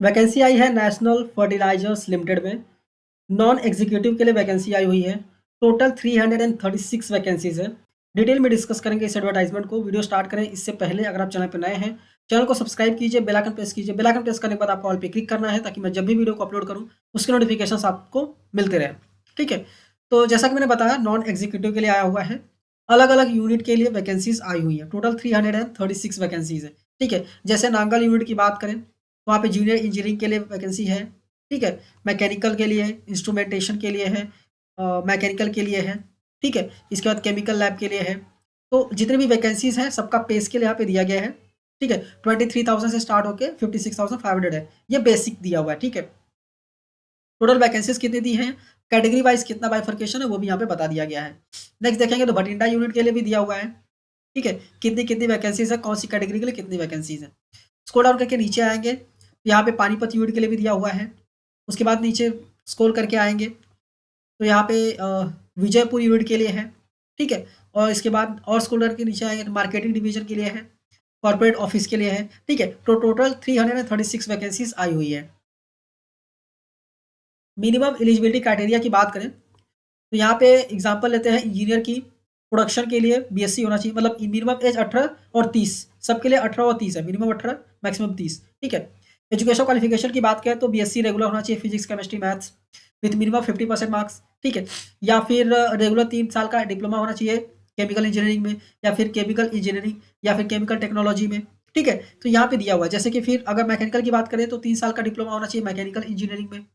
Vacancy आई है national fertilisers limited में। Non executive के लिए वैकेंसी आई हुई है। टोटल 336 वैकेंसीज है। डिटेल में डिस्कस करेंगे इस एडवर्टाइजमेंट को। वीडियो स्टार्ट करें इससे पहले अगर आप चैनल पर नए हैं, चैनल को सब्सक्राइब कीजिए, बेल आइकन प्रेस कीजिए। बेल आइकन प्रेस करने के बाद आपको ऑल पे क्लिक करना है ताकि मैं जब भी वीडियो को अपलोड करूँ उसके नोटिफिकेशन आपको मिलते रहे। ठीक है, तो जैसा कि मैंने बताया नॉन एग्जीक्यूटिव के लिए आया हुआ है। अलग अलग यूनिट के लिए वैकेंसीज आई हुई है। टोटल 336 वैकेंसीज है। ठीक है, जैसे नांगल यूनिट की बात करें तो वहाँ पे जूनियर इंजीनियरिंग के लिए वैकेंसी है। ठीक है, मैकेनिकल के लिए, इंस्ट्रूमेंटेशन के लिए है, मैकेनिकल के लिए है। ठीक है, इसके बाद केमिकल लैब के लिए है। तो जितने भी वैकेंसीज हैं सबका पे स्केल यहाँ पे दिया गया है। ठीक है, 23,000 से स्टार्ट होके 56,500 है। ये बेसिक दिया हुआ है। ठीक है, टोटल वैकेंसीज कितनी दी हैं, कैटेगरी वाइज कितना बाइफर्केशन है वो भी यहाँ पे बता दिया गया है। नेक्स्ट देखेंगे तो भटिंडा यूनिट के लिए भी दिया हुआ है। ठीक है, कितनी कितनी वैकेंसीज है, कौन सी कैटेगरी के लिए कितनी वैकेंसीज है। स्क्रॉल डाउन करके नीचे आएंगे तो यहाँ पे पानीपत यूनिट के लिए भी दिया हुआ है। उसके बाद नीचे स्क्रॉल करके आएंगे तो यहाँ पे विजयपुर यूनिट के लिए है। ठीक है, और इसके बाद और स्क्रॉल करके नीचे आएंगे तो मार्केटिंग डिवीजन के लिए है, कॉर्पोरेट ऑफिस के लिए है। ठीक है, तो टोटल 336 वैकेंसीज आई हुई है। मिनिमम एलिजिबिलिटी क्राइटेरिया की बात करें तो यहाँ पे एग्जांपल लेते हैं इंजीनियर की। प्रोडक्शन के लिए बीएससी होना चाहिए, मतलब मिनिमम एज 18 और 30, सबके लिए 18 और 30 है। Minimum 18, maximum 30। ठीक है, एजुकेशन क्वालिफिकेशन की बात करें तो बीएससी रेगुलर होना चाहिए, physics chemistry maths with minimum 50% marks. ठीक है, या फिर रेगुलर 3 साल का डिप्लोमा होना चाहिए केमिकल इंजीनियरिंग में, या फिर केमिकल इंजीनियरिंग, या फिर केमिकल टेक्नोलॉजी में। ठीक है, तो यहाँ पे दिया हुआ है। जैसे कि फिर अगर मैकेनिकल की बात करें तो 3 साल का डिप्लोमा होना चाहिए मैकेनिकल इंजीनियरिंग में।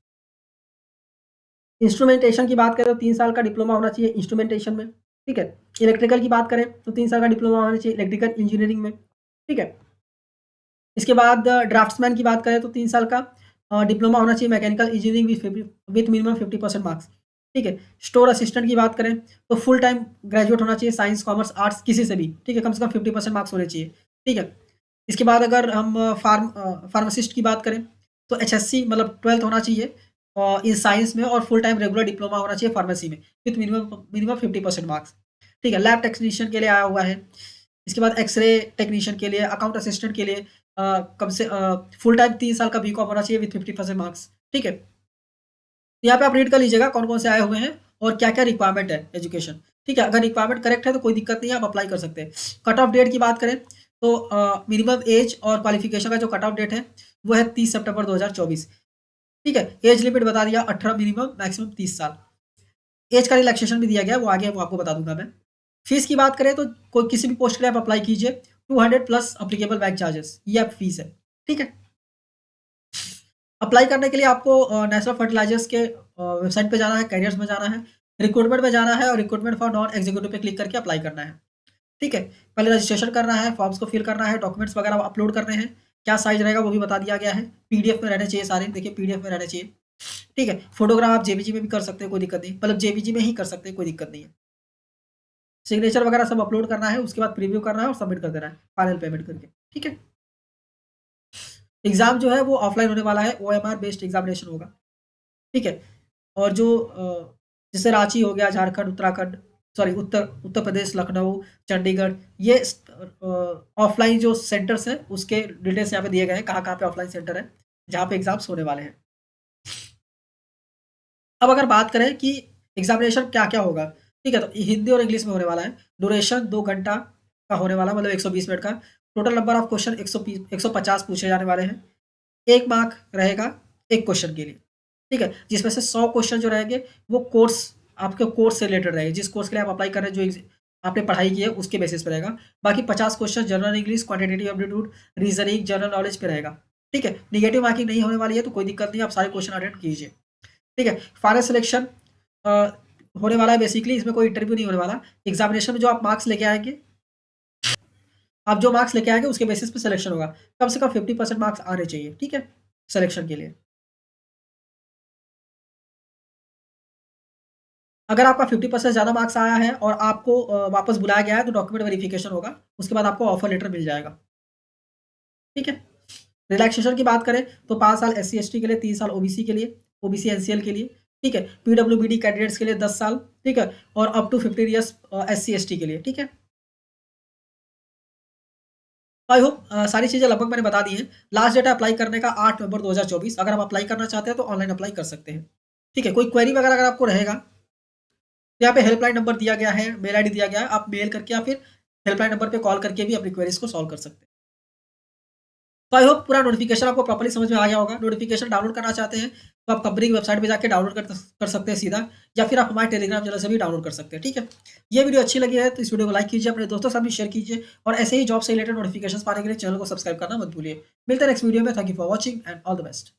इंस्ट्रूमेंटेशन की बात करें तो 3 साल का डिप्लोमा होना चाहिए इंस्ट्रूमेंटेशन में। ठीक है, इलेक्ट्रिकल की बात करें तो 3 साल का डिप्लोमा होना चाहिए इलेक्ट्रिकल इंजीनियरिंग में। ठीक है, इसके बाद ड्राफ्ट्समैन की बात करें तो 3 साल का डिप्लोमा होना चाहिए mechanical engineering with minimum 50% marks. ठीक है, स्टोर असिस्टेंट की बात करें तो फुल टाइम ग्रेजुएट होना चाहिए, साइंस कॉमर्स आर्ट्स किसी से भी। ठीक है, कम से कम 50% मार्क्स होने चाहिए। ठीक है, इसके बाद अगर हम फार्मासिस्ट की बात करें तो एचएससी मतलब 12th होना चाहिए इन साइंस में, और फुल टाइम रेगुलर डिप्लोमा होना चाहिए फार्मेसी में विथ मिनिमम मिनिमम 50% मार्क्स। ठीक है, लैब टेक्नीशियन के लिए आया हुआ है। इसके बाद एक्सरे टेक्नीशियन के लिए, अकाउंट असिस्टेंट के लिए कम से फुल टाइम 3 साल का बीकॉम होना चाहिए विथ 50% मार्क्स। ठीक है, यहाँ पे आप रीड कर लीजिएगा कौन कौन से आए हुए हैं और क्या क्या रिक्वायरमेंट है एजुकेशन। ठीक है, अगर रिक्वायरमेंट करेक्ट है तो कोई दिक्कत नहीं है, आप अप्लाई कर सकते हैं। कट ऑफ डेट की बात करें तो मिनिमम एज और क्वालिफिकेशन का जो कट ऑफ डेट है वो है 30 सितंबर 2024। ठीक है, एज लिमिट बता दिया 18 मिनिमम, मैक्सिमम 30 साल। एज का रिलैक्सेशन भी दिया गया है, वो आगे वो आपको बता दूंगा मैं। फीस की बात करें तो कोई किसी भी पोस्ट के लिए आप अप्लाई कीजिए, 200 प्लस अप्लीकेबल बैंक चार्जेस, ये आप फीस है। ठीक है, अप्लाई करने के लिए आपको नेशनल फर्टिलाइजर्स के वेबसाइट पे जाना है, कैरियर्स में जाना है, रिक्रूटमेंट में जाना है और रिक्रूटमेंट फॉर नॉन एग्जीक्यूटिव पे क्लिक करके अप्लाई करना है। ठीक है, पहले रजिस्ट्रेशन करना है, फॉर्म्स को फिल करना है, डॉक्यूमेंट्स वगैरह अपलोड करने हैं। क्या साइज रहेगा वो भी बता दिया गया है। पीडीएफ में रहने चाहिए सारे, देखिए पीडीएफ में रहने चाहिए। ठीक है, फोटोग्राफ आप जेपीजी में भी कर सकते हैं, कोई दिक्कत नहीं, मतलब जेपीजी में ही कर सकते हैं, कोई दिक्कत नहीं है। सिग्नेचर वगैरह सब अपलोड करना है, उसके बाद प्रीव्यू करना है और सबमिट कर देना है फाइनल पेमेंट करके। ठीक है, एग्जाम जो है वो ऑफलाइन होने वाला है, ओएमआर बेस्ड एग्जामिनेशन होगा। ठीक है, और जो जैसे रांची हो गया, झारखंड, उत्तराखंड, सॉरी उत्तर उत्तर प्रदेश, लखनऊ, चंडीगढ़, ये ऑफलाइन जो सेंटर्स हैं उसके डिटेल्स यहाँ पे दिए गए हैं, कहाँ कहाँ पे ऑफलाइन सेंटर है जहाँ पे एग्जाम्स होने वाले हैं। अब अगर बात करें कि एग्जामिनेशन क्या क्या होगा, ठीक है, तो हिंदी और इंग्लिश में होने वाला है। ड्यूरेशन 2 घंटा का होने वाला, मतलब 120 मिनट का। टोटल नंबर ऑफ क्वेश्चन 150 पूछे जाने वाले हैं। 1 मार्क रहेगा एक क्वेश्चन के लिए। ठीक है, जिसमें से 100 क्वेश्चन जो रहेंगे वो कोर्स, आपके कोर्स से रिलेटेड रहेंगे, जिस कोर्स के लिए आप अप्लाई कर रहे हैं, जो आपने पढ़ाई की है उसके बेसिस पे रहेगा। बाकी 50 question general English, quantitative aptitude, reasoning, general knowledge पे रहेगा। ठीक है, निगेटिव मार्किंग नहीं होने वाली है तो कोई दिक्कत नहीं, आप सारे क्वेश्चन अटेंड कीजिए। ठीक है, फाइनल सिलेक्शन होने वाला है। बेसिकली इसमें कोई इंटरव्यू नहीं होने वाला। एग्जामिनेशन में जो आप मार्क्स लेके आएंगे, आप जो मार्क्स लेके आएंगे उसके बेसिस पे सिलेक्शन होगा। कम से कम 50% मार्क्स आने चाहिए। ठीक है, सिलेक्शन के लिए। अगर आपका 50% ज़्यादा मार्क्स आया है और आपको वापस बुलाया गया है तो डॉक्यूमेंट वेरिफिकेशन होगा, उसके बाद आपको ऑफर लेटर मिल जाएगा। ठीक है, रिलैक्सेशन की बात करें तो 5 साल एस सी के लिए, 3 साल ओबीसी के लिए, ओबीसी एनसीएल के लिए। ठीक है, पीडब्ल्यूबीडी कैंडिडेट्स के लिए 10 साल। ठीक है, और up to 15 years S C के लिए। ठीक है, तो आई होप सारी चीज़ें लगभग मैंने बता दी है। लास्ट डेट है अप्लाई करने का 8 नवंबर 2024। अगर आप अप्लाई करना चाहते हैं तो ऑनलाइन अप्लाई कर सकते हैं। ठीक है, कोई क्वेरी वगैरह अगर आपको रहेगा तो यहाँ पे हेल्पलाइन नंबर दिया गया है, मेल आईडी दिया गया है, आप मेल करके या फिर हेल्पलाइन नंबर पे कॉल करके भी अपनी क्वेरीज को सॉल्व कर सकते हैं। तो आई होप पूरा नोटिफिकेशन आपको प्रॉपर्ली समझ में आ गया होगा। नोटिफिकेशन डाउनलोड करना चाहते हैं तो आप कंपनी की वेबसाइट पे जाके डाउनलोड कर सकते हैं सीधा, या फिर आप हमारे टेलीग्राम चैनल से भी डाउनलोड कर सकते हैं। ठीक है, ये वीडियो अच्छी लगी है तो इस वीडियो को लाइक कीजिए, अपने दोस्तों के साथ भी शेयर कीजिए, और ऐसे ही जॉब से रिलेटेड नोटिफिकेशन पाने के लिए चैनल को सब्सक्राइब करना मत भूलिए। मिलते हैं नेक्स्ट वीडियो में। Thank you for watching and all the best.